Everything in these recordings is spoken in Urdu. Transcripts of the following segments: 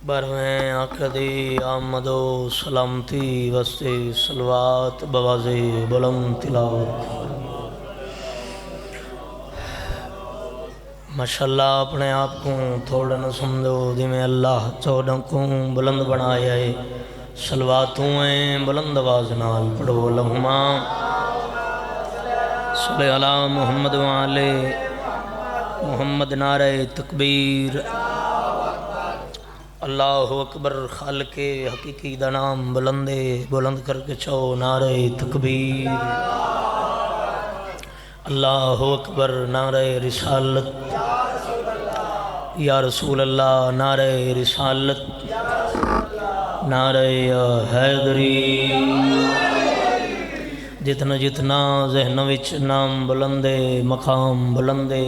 برویں عقدی آمد و سلامتی وستے سلوات بوازے بلند تلاوت ماشاءاللہ اپنے آپ کو تھوڑا نہ سمجھو جی میں اللہ چودہ کو بلند بنایا ہے سلواتوں ہیں بلند آواز نال پڑھو لہما صلی اللہ محمد وعلے محمد نعرہ تکبیر اللہ اکبر خالق حقیقی دا نام بلندے بلند کر کے چو نعرہ تکبیر اللہ اکبر نعرہ رسالت یا رسول اللہ نعرہ رسالت نعرہ حیدری جتنا جتنا ذہن وچ نام بلندے مقام بلندے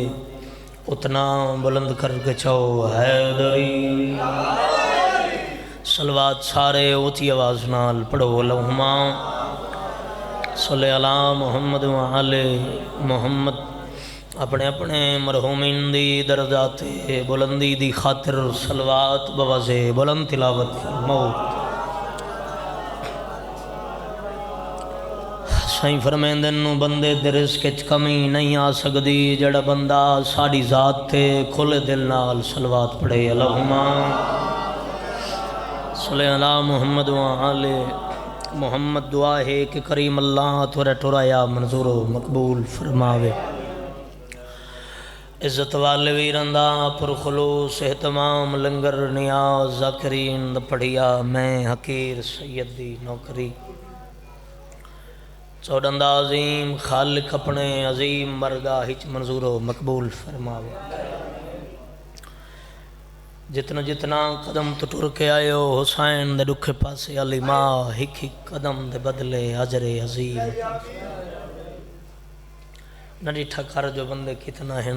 اتنا بلند کر کے چو حیدری صلوات سارے اوتی آواز نال پڑھو لہما صلی اللہ محمد وعلے محمد اپنے اپنے مرحومین دی درجات بلندی دی خاطر صلوات بوازے بلند تلاوت فرماؤ سائیں فرمیندن نو بندے دے رزق وچ کمی نہیں آ سکدی جڑا بندہ ساڈی ذات تے کھلے دل نال صلوات پڑھے اللہم صلی اللہ محمد وعلے محمد دعا ہے کہ کریم اللہ تورا ٹرایا منظور و مقبول فرماوے عزت والے ویرندہ پر خلوص اہتمام لنگر نیاز ذاکرین دا پڑھیا میں حقیر سید دی نوکری چودندہ عظیم خالق اپنے عظیم مرگاہ ہچ منظور و مقبول فرماوے جتنا جتنا قدم تو ٹر کے آئے ہو حسین دے دکھے پاسے علی ماں ہک ہک قدم دے بدلے عجر عظیم نہ ڈیٹھا کر جو بندے کتنا ہیں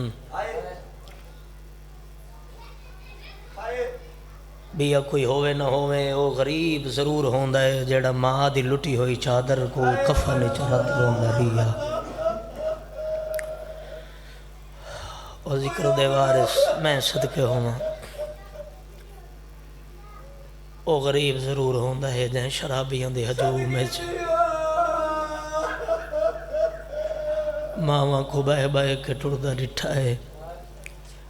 بیا کوئی ہوئے نہ ہوئے وہ غریب ضرور ہوندہ ہے جیڑا ماں دی لٹی ہوئی چادر کو کفن چرات روندہ بیا اور ذکر دے وارث میں صدقے ہوں وہ غریب ضرور ہوندہ ہے جہاں شرابیاں دے حجوم میں ماں کو بائے بائے کے ٹردہ ڈٹھا ہے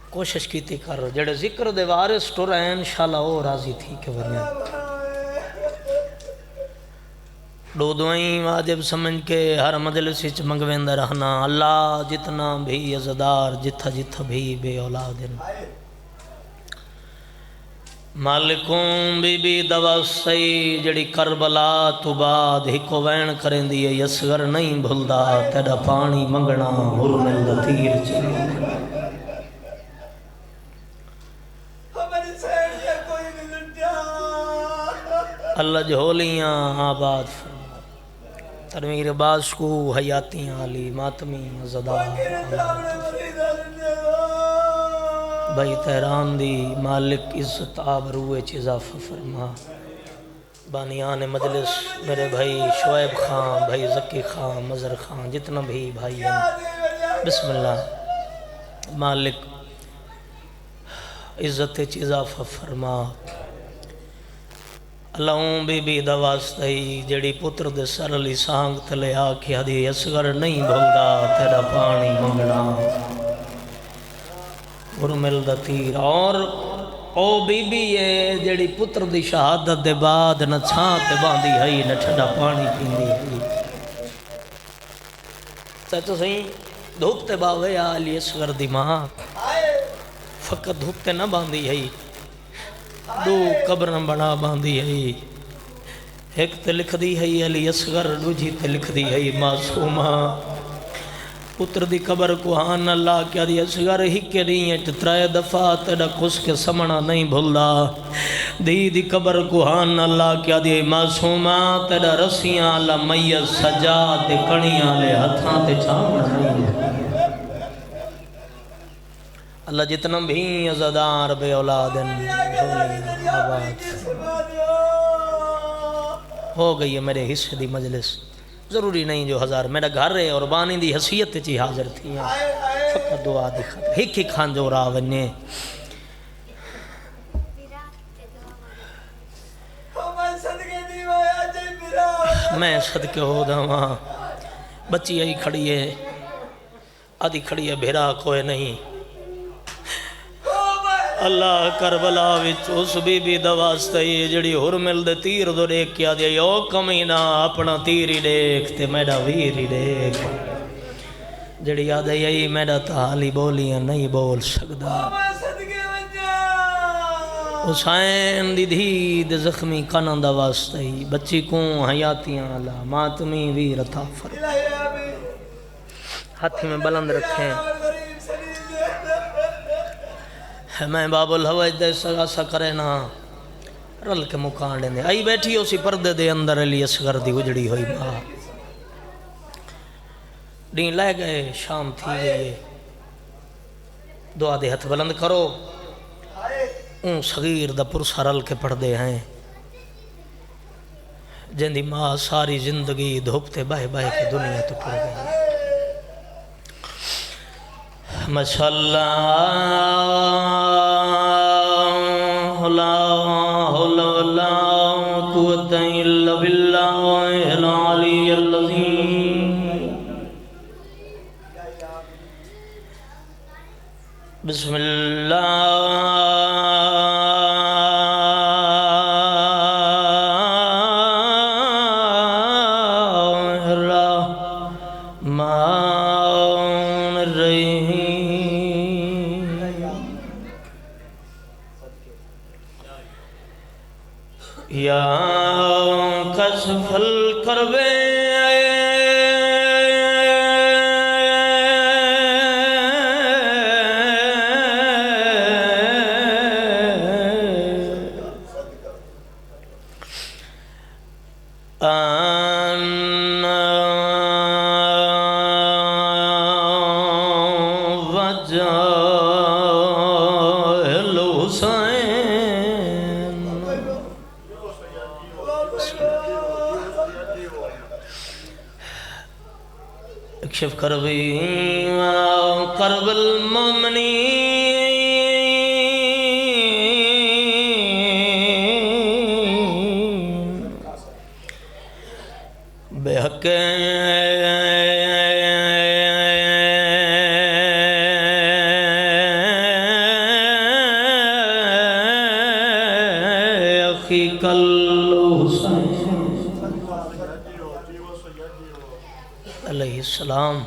کوشش کیتی کر جڑے ذکر دے وارث ٹر ہیں انشاءاللہ وہ راضی تھی کہ ورنہ دو دعائیں واجب سمجھ کے ہر مجلس وچ منگویندہ رہنا اللہ جتنا بھی عزدار جتھا جتھا بھی بے اولاد ہیں مالکوں بی بی دوا سی جڑی کربلا تو بعد ہکو وین کریں دیئے یسگر نہیں بھلدا تیڑا پانی منگنا حرمل دا تیر چلے اللہ جھولیاں آباد فرما تنویر باز کو حیاتیاں علی ماتمی زدہ بھائی تہران دی مالک عزت آبروے اضافہ فرما بانیان مجلس میرے بھائی شعیب خان بھائی زکی خان مظہر خان جتنا بھی بھائی ہیں بسم اللہ مالک عزت اضافہ فرما اللہ بی بی دواستی جڑی پتر دے سر علی سانگ تلے آکھیا دی اسگر نہیں بھلدا تیرا پانی منگنا برمل دا تیر اور او بی بی یہ جڑی پتر دی شہادت دے بعد نہ چھاں تے باندھی ہئی نہ ٹھڈا پانی پیندی ہئی تو صحیح دھوپتے باوے آلی اسگر دی ماں فقط دھوپتے نہ باندھی ہئی دو قبرن بنا باندھی ہے ایک تے لکھ دی ہے علی اصغر دوجی تے لکھ دی ہے معصومہ پتر دی قبر کو ہان اللہ کیا دی اصغر ہی کے نہیں تترائے دفعہ تیڑا کس کے سمنا نہیں بھولا دی قبر کو ہان اللہ کیا دی معصومہ تیڑا رسیاں اللہ میت سجا تے کڑیاں لے ہتھاں تے چاوڑ نہیں اللہ جتنا بھی عزدار بے اولادن ہو گئی ہے میرے حصے دی مجلس ضروری نہیں جو ہزار میرا گھر ہے اور بانی دی حسیت چی حاضر تھی فقط دعا دی خاطر ہک ہک خان جو راہ ونے میں صدقے ہو داواں بچی آئی کھڑی ہے آدھی کھڑی ہے بھیرا کوئی نہیں اللہ کربلا وچ اس بی بی دا واسطہ ہی جڑی حرمل دے تیر دو دیکھ کیا دیا یو کمینہ اپنا تیر ہی دیکھ تے میڈا ویر ہی دیکھ جڑی یاد ہے یہی میڈا تالی بولیاں نہیں بول سکدا حسین دی دھی زخمی کانان دا واسطہ ہی بچی کوں حیاتیاں اللہ ماتمی ویر عطا فرما ہاتھی میں بلند رکھیں میں باب الحوائج دے سگاسا کرے نا رل کے مکان لیندے آئی بیٹھی اسی پردے دے اندر علی اصغر دی اجڑی ہوئی ماں دین لے گئے شام تھی گئی دعا دے ہتھ بلند کرو اون صغیر دا پرسا رل کے پڑھ دے ہیں جن دی ماں ساری زندگی دھوپتے بائے بائے کی دنیا تو پڑھ گئی ماشاءاللہ لا حول ولا قوت الا بالله العلی العظیم بسم اللہ یا کشف الکرب اکشف کربی کرب المؤمنین بے حق اخیک الحسین علیہ السلام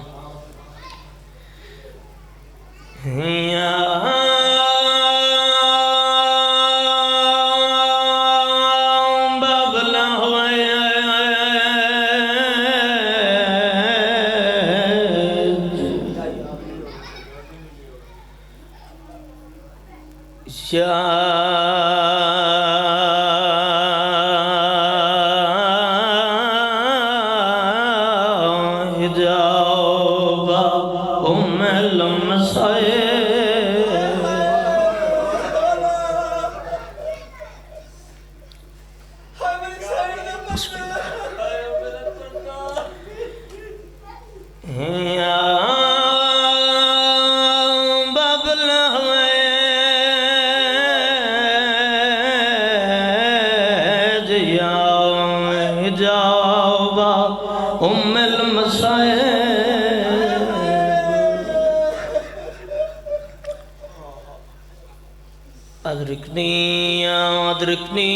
ادرکنی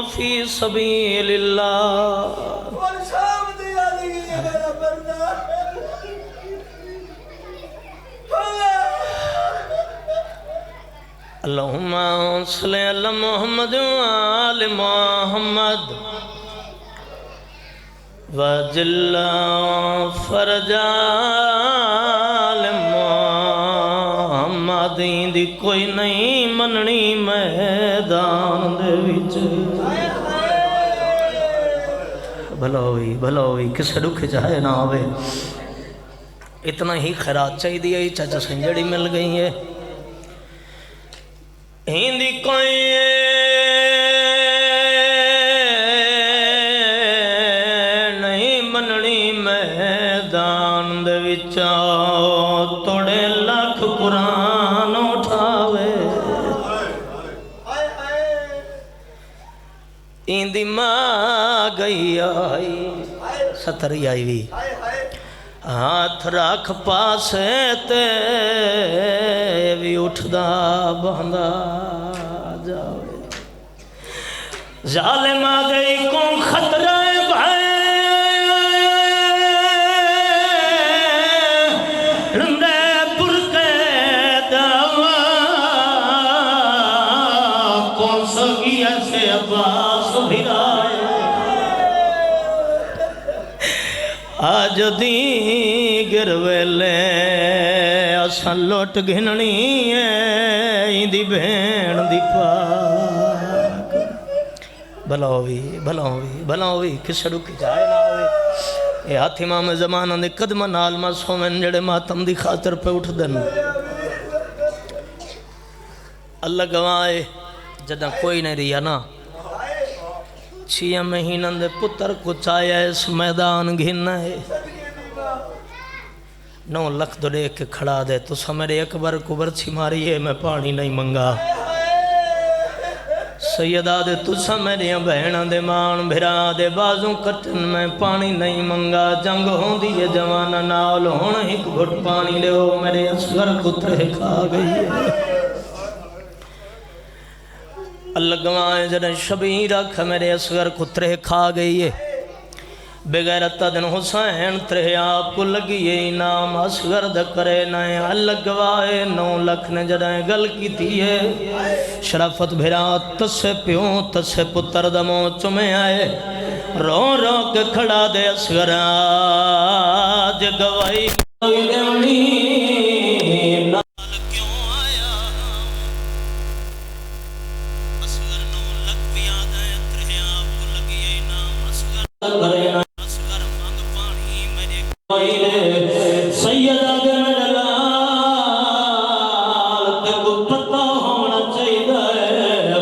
فی سبیل اللہ اللہم صلی علی محمد وآل محمد وجل فرجا دی کوئی نہیں مننی میدان دے وچ بھلا ہوئی کسے دکھ چاہے نہ ہوئے اتنا ہی خیرات چاہی دیا ہی چاچا سنجڑی مل گئی ہے ہندی کوئی نہیں مننی میدان دے وچ توڑے لاکھ قرآن اٹھاوے دی ماں گئی آئی ستری آئی بھی ہاتھ رکھ پاسے تے بھی اٹھدا بہندا جاوے ظالم آ گئی کون خطرہ بھائی رندے پرکے دعویٰ کون سگی ایسے عباس بھرائے آج دی گرویلے اساں لوٹ گھننی ہے دی بھین دی پاک بھلا ہوئی کسے رکی جائے نہ ہوئی اے ہاتھ امام زمانہ دے قدمہ نال معصومین جڑے ماتم دی خاطر پہ اٹھ دن اللہ گوائے جدہ کوئی نہیں رہیا نا 6 مہینہ دے پتر کو چایا اس میدان گھننا ہے 9 لکھ دو دیکھ کے کھڑا دے تو سا میرے اکبر کو برچھی ماری ہے میں پانی نہیں منگا سیدہ دے تو سا میرے بہنہ دے مان بھرا دے بازوں کٹن میں پانی نہیں منگا جنگ ہوں دیئے جوانہ ناول ہون ایک گھٹ پانی لے ہو میرے اصغر کترے کھا گئی ہے اللہ گوائے جنہیں شبیر رکھ میرے اصغر کترے کھا گئی ہے بغیرت دن حسین ترے آپ کو لگی یہ نام اصغر دکرے نائے اللہ گوائے 9 لکھ نے جنہیں گل کی تھی ہے شرافت بھیرا تسے پیوں تسے پتر دموں چمیں آئے رو رو کے کھڑا دے اصغر آج گوائی سیدہ دے میرے لال تے کو پتہ ہونا چاہیے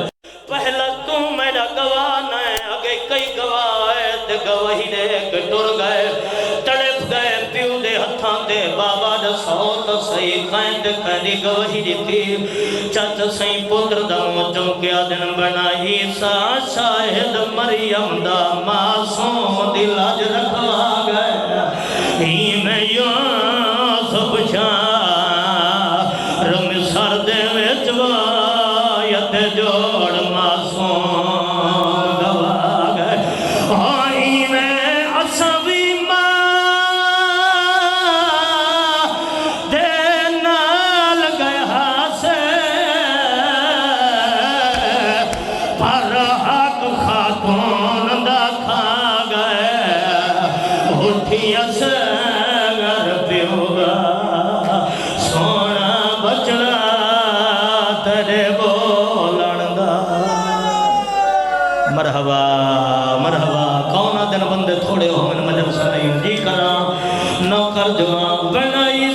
پہلا تو میرا گواہ ہے اگے کئی گواہ ہے تے گواہی دے کے ٹر گئے تڑپ گئے پیو دے ہتھاں دے بابا دا سوت صحیح کھائیں تے کہنی گواہی دیتی چاچا صحیح پتر دموں چمکیا دن بنائی سا شاہد مریم دا معصوم دل آج رکھوا گئے ہی میں یوسف شاہ رم سر دے وچ وایت جوڑ معصوم گوا گئے ہی میں اصوی ماں دے نال گیا سے پر حق خاتون دا کھا گئے اٹھی اسے مرحبا مرحبا کونا دن بندے تھوڑے ہو من مجلس نہیں جی کرا نوکر جوان بنائی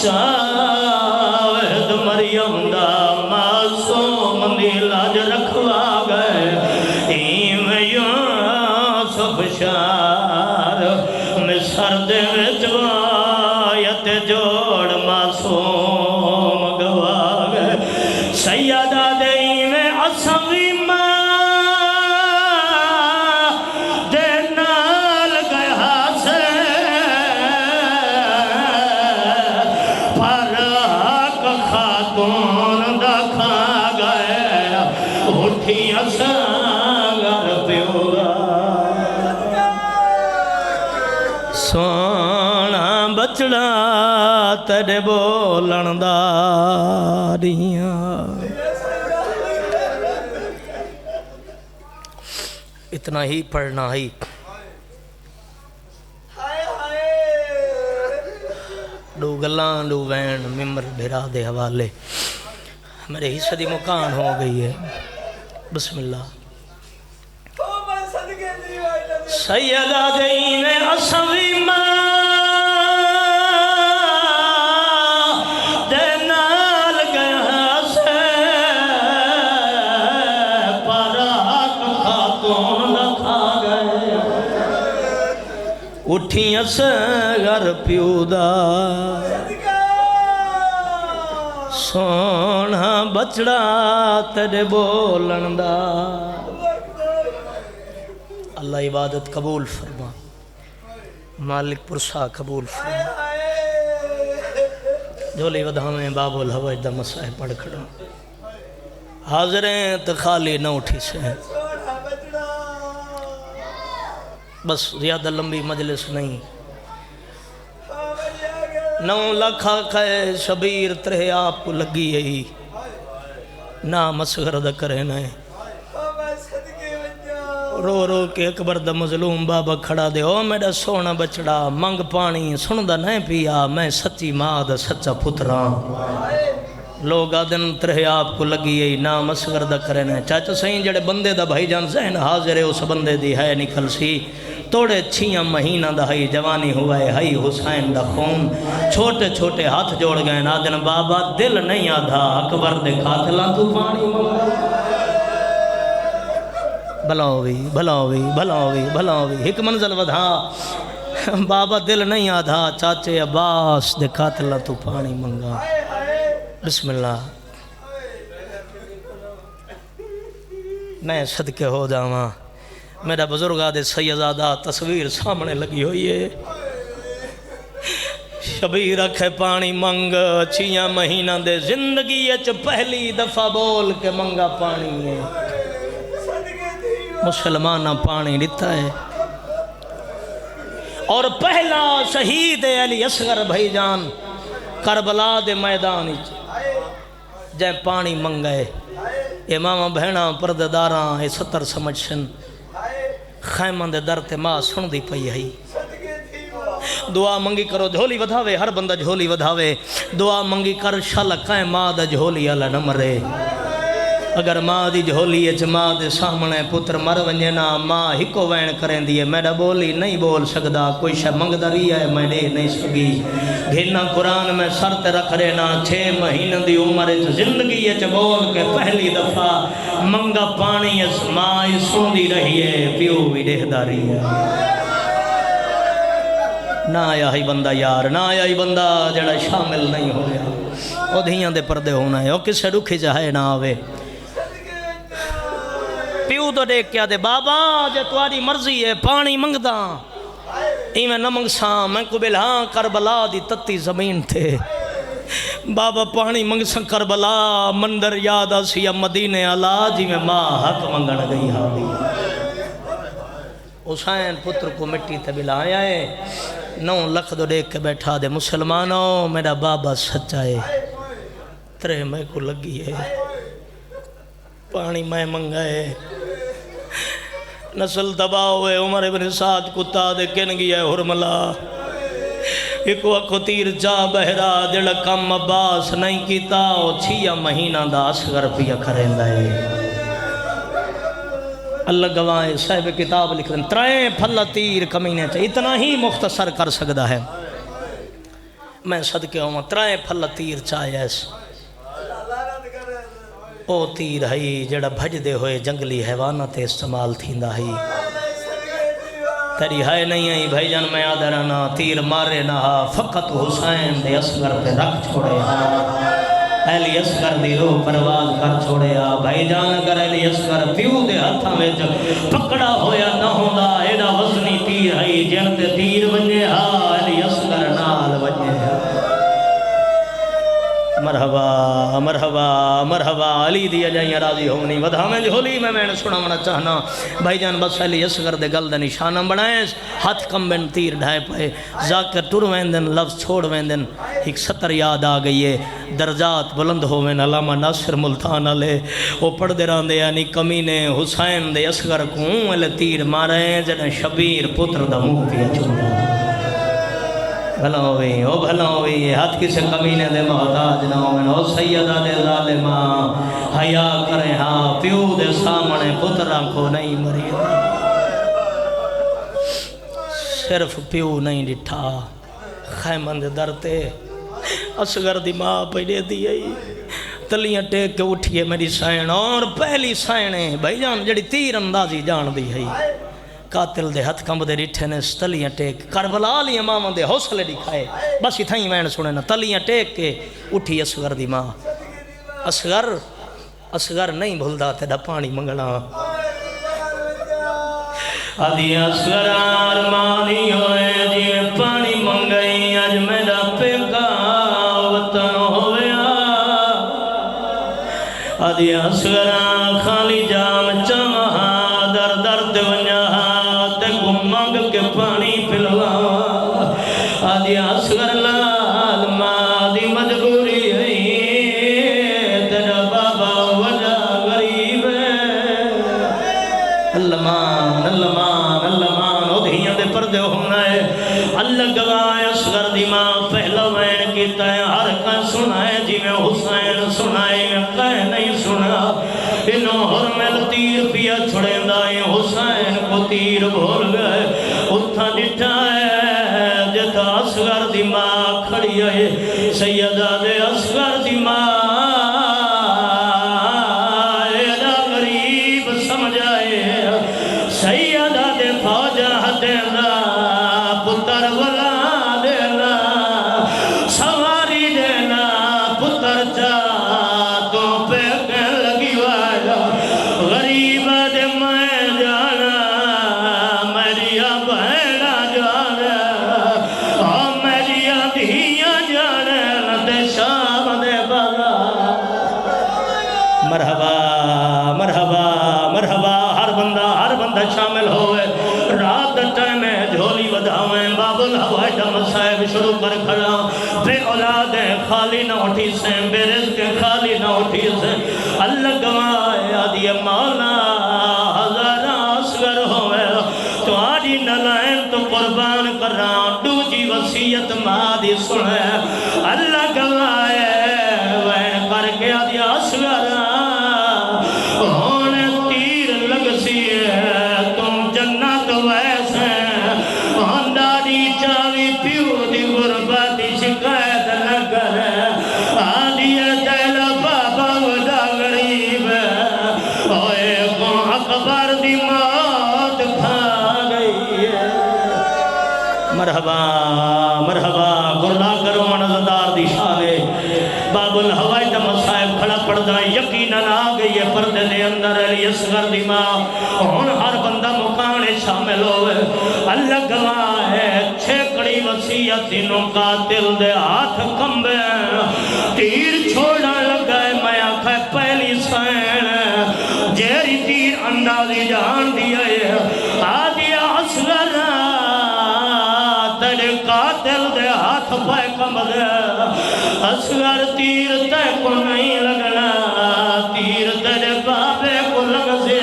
شاہد مریم دا معصوم دی لاج رکھوا گئے ایم یوسف شار مصر دے وچ وایت جوڑ معصوم گوا گئے سیدہ سونا بچڑا تیرے بولن داریاں اتنا ہی پڑھنا ہی دو گلان دو وین ممبر بھیرا دے حوالے میرے حصہ دی مکان ہو گئی ہے بسم اللہ سیدہ دین اصوی ماں دے نال گیا سے پر حق خاتون لکھا گئے اٹھی اصغر پیو دا سونا بچڑا تیرے بولن دا اللہ عبادت قبول فرما مالک پرسا قبول فرما جھولی ودھاویں باب الحوج دا مسائل پڑھ کھڑا حاضریں تو خالی نہ اٹھی سے بس زیادہ لمبی مجلس نہیں 9 لاکھ آقا شبیر ترے آپ کو لگی ہے نا مسغر دا کرے نہ رو رو کے اکبر دا مظلوم بابا کھڑا دے او میرا سونا بچڑا منگ پانی سندہ نہیں پیا میں سچی ماں دا سچا پتران لوگ آدن ترے آپ کو لگی ہے نا مسغر دا کرے نہ چاچا سہیں جڑے بندے دا بھائی جان ذہن حاضر ہے اس بندے دی ہے نکل سی توڑے 6 مہینہ دا ہائی جوانی ہوا ہے ہائی حسین دا خون چھوٹے چھوٹے ہاتھ جوڑ گئے نادن بابا دل نہیں آدھا اکبر دے قاتلاں تو پانی منگا بھلاوی بھلاوی بھلاوی بھلاوی ایک منزل ودھا بابا دل نہیں آدھا چاچے عباس دے قاتلاں تو پانی منگا بسم اللہ میں صدقے ہو جاواں میرا بزرگ آدھے سیدزادہ تصویر سامنے لگی ہوئی ہے شبیر رکھے پانی منگ 6 مہینہ دے زندگی اچ پہلی دفعہ بول کے منگا پانی ہے مسلمانہ پانی لیتا ہے اور پہلا شہید علی اصغر بھائی جان کربلا دے میدان جائے پانی منگائے امام بہنا پردداراں 70 سمجھن خیمن دے در تے ماں سن دی پئی ہے دعا منگی کرو جھولی ودھاوے ہر بندہ جھولی ودھاوے دعا منگی کر شل کائیں ماں دا جھولی اللہ نہ مرے اگر ماں دی جھولی اچ ماں دے سامنے پتر مر ونجے نا ماں ہکو وین کریں دیئے میرا بولی نہیں بول سکدا کوئی شے منگ دری ہے میں دے نہیں سکی گھنا قرآن میں سرت رکھ رہے نا 6 مہینہ دی عمر اچ زندگی اچ بول کے پہلی دفعہ منگا پانی اس ماں سن دی رہی ہے پیو بھی دہ داری ہے نہ آیا ہی بندہ یار نہ آیا ہی بندہ جڑا شامل نہیں ہو گیا او دھیاں دے پردے ہونا ہے او کسے رکھی چاہے نہ آوے پیو تو دیکھ کیا دے بابا جے تواری مرضی ہے پانی منگدا ایمیں نہ منگساں میں کو بلہاں کربلا دی تتی زمین تھے بابا پانی منگساں کربلا مندر یاد آسی مدینے علا جی میں ماں حق منگن گئی حالی حسین پتر کو مٹی تے بلایا ہے 9 لکھ دو دیکھ کے بیٹھا دے مسلمانوں میرا بابا سچا ہے ترے میں کو لگی ہے پانی میں منگائے نسل تباہ ہوئے عمر ابن سعد کتا دے کن گیا حرملہ ایک وقت تیر جا بہرا دل کم عباس نہیں کیتا 6 مہینہ دا اصغر پیا کریں دائے اللہ گواہیں صاحب کتاب لکھ دیں 3 پھلا تیر کمینے چاہیے اتنا ہی مختصر کر سکتا ہے میں صدقے ہوں 3 پھلا تیر چاہیے او تیر ہے جڑا بھج دے ہوئے جنگلی حیوانات استعمال تھیندا ہے تیری ہے نہیں ہے بھائی جان میں آدھا رہنا تیر مارے نہ فقط حسین دے اصغر پہ رکھ چھوڑے اہلی اصغر دی روح پرواز کر چھوڑے بھائی جان اگر اہلی اصغر پیو دے ہتھاں میں پکڑا ہویا نہ ہوندا ایڈا وزنی تیر ہے جن تے تیر ونجے اہلی اصغر نال ونجے مرحبا مرحبا مرحبا علی دیا جائیں راضی ہونی ودھا میں جھولی میں نے سنا منا چاہنا بھائی جان بس علی اصغر دے گل دے نشانہ بنائیں ہاتھ کم بین تیر ڈھائے پائے ذاکر ٹور ویندن لفظ چھوڑ ویندن ایک 70 یاد آ گئی ہے درجات بلند ہوئن علامہ ناصر ملتان علیہ وہ پڑھ دے رہاں دے یعنی کمینے حسین دے اصغر کو علی تیر ماریں جنہیں شبیر پتر دا منہ پیا چھوڑا بھلا ہوئی او بھلا ہوئی ہاتھ کسے کمینے دے محتاج نہ ہوئے او سیدہ دے ظالماں حیا کریں ہاں پیو دے سامنے پترہ کو نہیں مری صرف پیو نہیں ڈٹھا خیمن دے درتے اصغر دی ماں پہلے دی تلیاں ٹیک کے اٹھئے میری سائن اور پہلی سائنے بھائی جان جڑی تیر اندازی جان دی ہے قاتل دے ہتھ کمب دے ریٹھے نے تلیاں ٹیک کربلا لیاں ماں دے حوصلے دکھائے بس اتھائی وین سنے نا تلیاں ٹیک کے اٹھی اصغر دی ماں اصغر نہیں بھولدا تیرا پانی منگنا آدھی اصغر آرمانی ہوئے جی پانی منگئی اج میرا پیکا وطن ہویا آدھی اصغر خالی جام چمہا در درد ونیا تے کو منگ کے پانی پلوا آدھی اصغر لال ماں دی مجبوری ہے تیرا بابا وجہ غریب ہے اللہ مان دھیاں دے پردے ہونا ہے اللہ گواہ اصغر دی ماں پہلا وین کیتا ہے ہر کہیں سنائے جی میں حسین سنائے میں کہیں نہیں سنا انہوں حرمل تیر پیا چھڑے دائیں حسین کو تیر بھول گئے اتھا ڈٹھا ہے جتا اصغر دی ماں کھڑی ہے سیدہ دے اصغر دی ماں ایدہ غریب سمجھائے سیدہ دے فوجہ دینا پتر ولا دینا سواری دینا پتر جا تو پہ کہن لگی واجہ غریب دے میں جانا میری بہنا جانا میری دھیاں جانا دے شام دے بغا مرحبا مرحبا مرحبا ہر بندہ شامل ہوئے رات ٹائم ہے جھولی ودھاویں باب الہوائی دا مسائب شروع کر کھڑا بے اولادیں خالی نہ اٹھی سے بے رزق خالی نہ اٹھی سے اللہ گواہ آدھی مولا ہزارہ اصغر ہوئے تو آدھی نلائن تو قربان کر رہا دوجی وسیعت مادی سنے اللہ گواہ وین کر کے آدھی اصغر ہونے تیر لگ سی ہے تم جنت ویسے دادی چاوی پیو دی غربتی شکایت نہ کرے آدھی دل بابا ودا غریب ہوئے کو اکبر دی موت کھا گئی ہے مرحبا مرحبا گرلا کرو نظردار دی شانے باب الہوائی دا مسائب کھڑا پڑھدا یقیناً آ گئی ہے پردے دے اندر علی اصغر دی ماں ہون ہر بندہ مکانے شامل ہوئے اللہ گواہ ہے چھکڑی وسیعت انہوں قاتل دے ہاتھ کمبے تیر چھوڑا لگائے میں آکھے پہلی سین جیری تیر اندازی جان دیا ہے آدھی اصغر تیرے قاتل دے ہاتھ پہ کمبے اصغر تیر تے کو نہیں لگنا تیر تیرے بابے کو لگ سے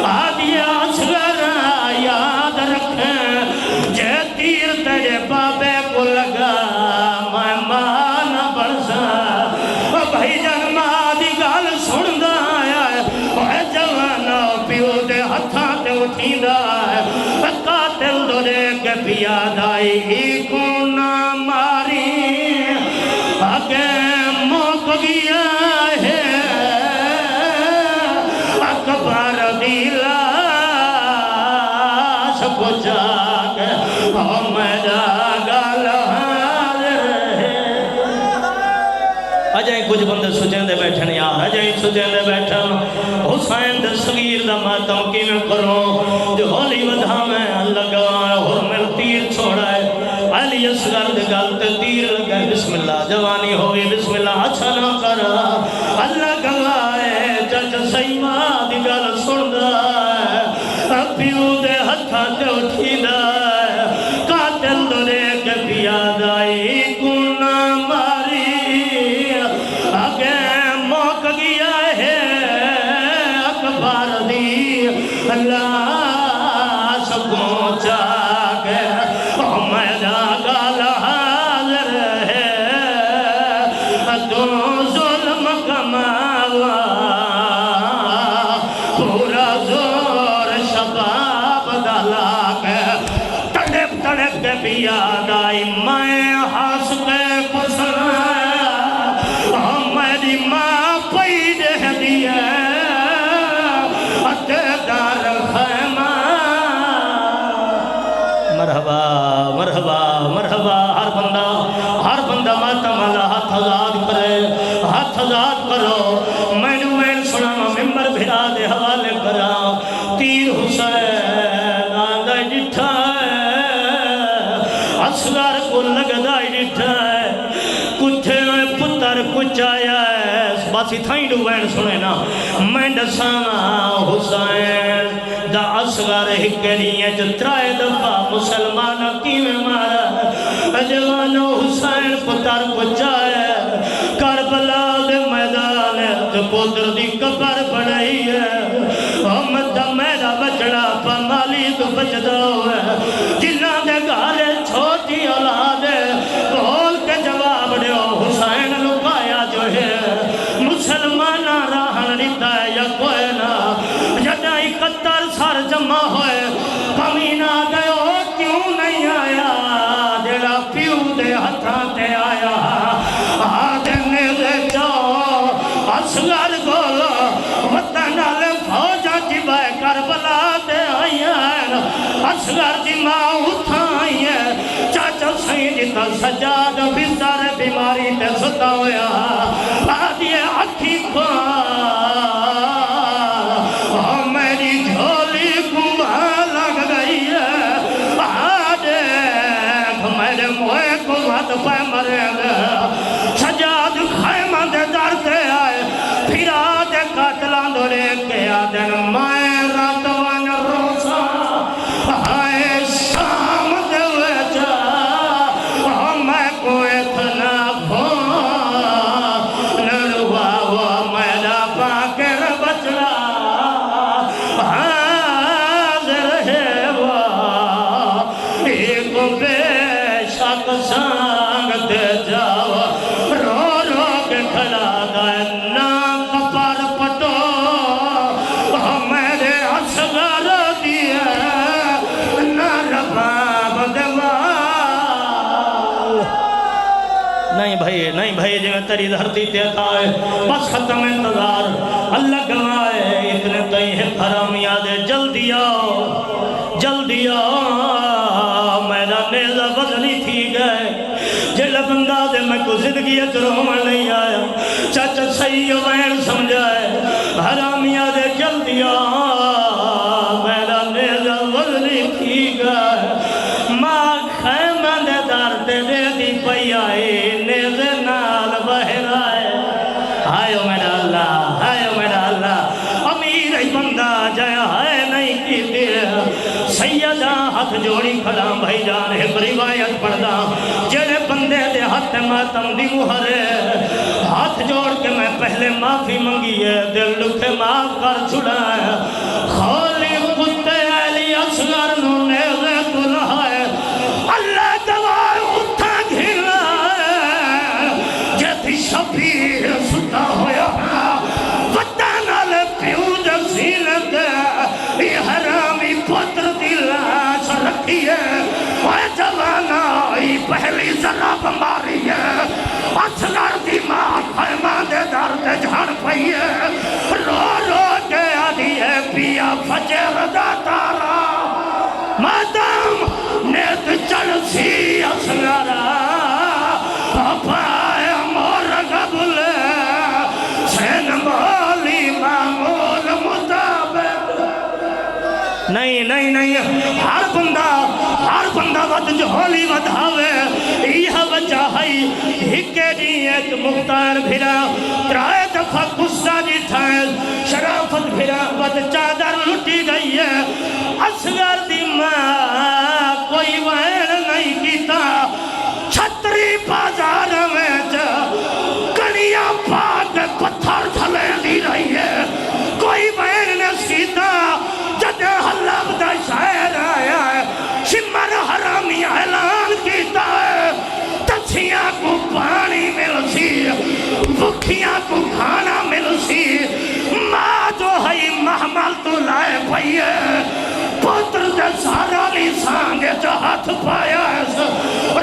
آدھی اصغر یاد رکھیں جے تیر تیرے بابے کو لگا میں ماں نہ برسا بھائی جان ماں دی گال سن دا ہے اوہ جوانا پیو دے ہتھاں تے اٹھی دا ہے قاتل دو دے کے پیاد آئی کو نہ ماری آگے موک گیا ہے اکبر دیلا سب جاگ میرا گالا اجائیں کچھ بندے سجیں دے بیٹھن یار اجائیں سجیں دے بیٹھن حسین دے صغیر دا ماتم کی میں کروں جو ہولی ودھا میں اللہ گواہ حرمل تیر چھوڑا ہے علی اصغر دے گلتے تیر لگے بسم اللہ جوانی ہوئی بسم اللہ اچھا نہ کر اللہ گواہ ہے جج سیمہ دی گل سن دا ہے پیو دے ہتھا تے اٹھی دا ہے قاتل دو دے کے پیاد آئی گنہ ماری آگے موک گیا ہے اکبر دی اللہ سب پہنچا کے میرا گالا حاضر ہے تو ظلم کماوا پورا زور شباب ڈالا کے تڑپ کے بھی یاد آئی میں ہنس کے پسنا میری ماں پئی دے دی ہے دار خیمہ خاتم اللہ ہاتھ آزاد کرے، ہاتھ آزاد کرو، میں سنا ممبر بھرا دے حوالے کرا، تیر حسین آدھا جٹھا ہے، اصغر کو لگدہ جٹھا ہے، کچھے میں پتر کچھ آیا ہے، باسی تھائیں ڈوبین سنے نا، میں ڈسانا حسین دا اصغر ہکڑیے جو ترائے دفعہ مسلمانہ کی میں مارا، جوانو حسین پتر کچھ آیا ہے، کربلا دے میدان ہے، جو پودر دی کبر بڑھائی ہے، امت میرا بچڑا پمالی تو بچدا ہوئے، جنہ دے گھارے چھوٹی اولاد ہے، بول کے جواب دیو حسین لکایا جو ہے، مسلمانہ راہن ریتا ہے یا کوئی نا، جدہ 71 سار جمع ہوئے، پمینہ گئے ہو کیوں نہیں آیا، جڑا پیو دے ہتھاں تے آیا، آدھنے دے جاؤ، اصغر گولو، وطن آلے فوجہ کی بائے کربلا دے آئی ہیں، اصغر دی ماں اٹھا آئی ہے، چاچا سیدتا سجاد بھی سارے بیماری تے ستا ہویا، آدھیے اکھی کھوان، میری جھولی کمبھا لگ گئی ہے، آدھے میرے موئے کو بھت پہ مرے گا، سجاد خیمہ دے دارتے آئے، پھر آدھے قاتلان دورے کے آدھے مائیں راتوان روزہ، آئے شام دے ویچا، میں کو اتنا بھون نلوا وہ میرا پاکر بچڑا، حاضر ہے وہ ایک بے شک سانگتے جاؤ، رو رو کے کھلا گئے نام کپار پٹو، میرے اصغر دیا نہ رباب دوا، نہیں بھائی جو تیری دھرتی تیتا ہے، بس ختم انتظار، اللہ گوائے اتنے تئی ہے حرامی آدھے، جلدی آؤ، میرا نیزہ وزنی تھی گئے، جلہ بندہ دے میں کو زندگی اجرومن نہیں آیا، چاچا صحیح وین سمجھائے، حرامی آدھے جلدی آؤ، میرا نیزہ وزنی تھی گئے، ماں خیمہ دے دار دے دی پئی آئی، نیزے نال بہر آئے، آئیو میرا اللہ، امیر ای بندہ جایا ہے نہیں کی دیر، سیدہ ہاتھ جوڑی کھڑا بھائی جان ایک روایت پڑھدا، جڑے بندے دے ہاتھ ماتم دی مہرے، ہاتھ جوڑ کے میں پہلے معافی منگی ہے، دل لکھے معاف کر چھڑا ہے، خولی کتے علی اصغر نو نیزے تلہائے، اللہ دوار اتھا گھلا ہے، جیتی شبیر ستا ہویا، وطن آلے پیو جزیلت ہے، یہ حرامی پتر دلاش رکھی ہے، اوہ جوانا ای پہلی ذرہ بماری ہے، اصغر دی ماں خیمہ دے درد جھڑ پئی ہے، رو رو کے آدھی ہے پیا فجر دا تارا، مادام نیت چڑھ سی اصغرہ، پاپائے مورگب لے، سین مولی معمول مطابق، نہیں، ہر بندہ ود جھولی ودھاوے، یہ وجہ ہے ہکے دیئے مختار بھرا، ترائے دفعہ غصہ جتھائے، شرافت بھرا ود چادر لٹی گئی ہے، اصغر دی ماں کوئی وین نہیں کیتا، چھتری بازار میں جا کنیاں پاک پتھر جھلے دی رہی ہے، کوئی وین نہیں کیتا، جدے حلب دا شہر آیا ہے، شمر حرامی اعلان کیتا ہے، تچھیاں کو پانی مل سی، بکھیاں کو کھانا مل سی، ماں جو ہے محمل تو لائے پئی ہے، پتر دے سارا لیسانگے جو ہاتھ پایا ہے،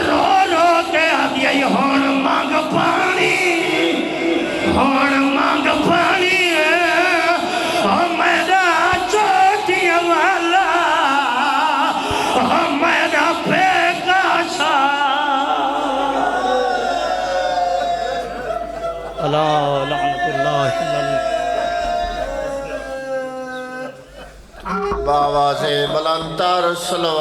رو رو کے آدھیے ہون مانگ پانی ہے، میرا چوٹی والا، میرا بے کاشا، الا لعنت اللہ بابا سے بلند تر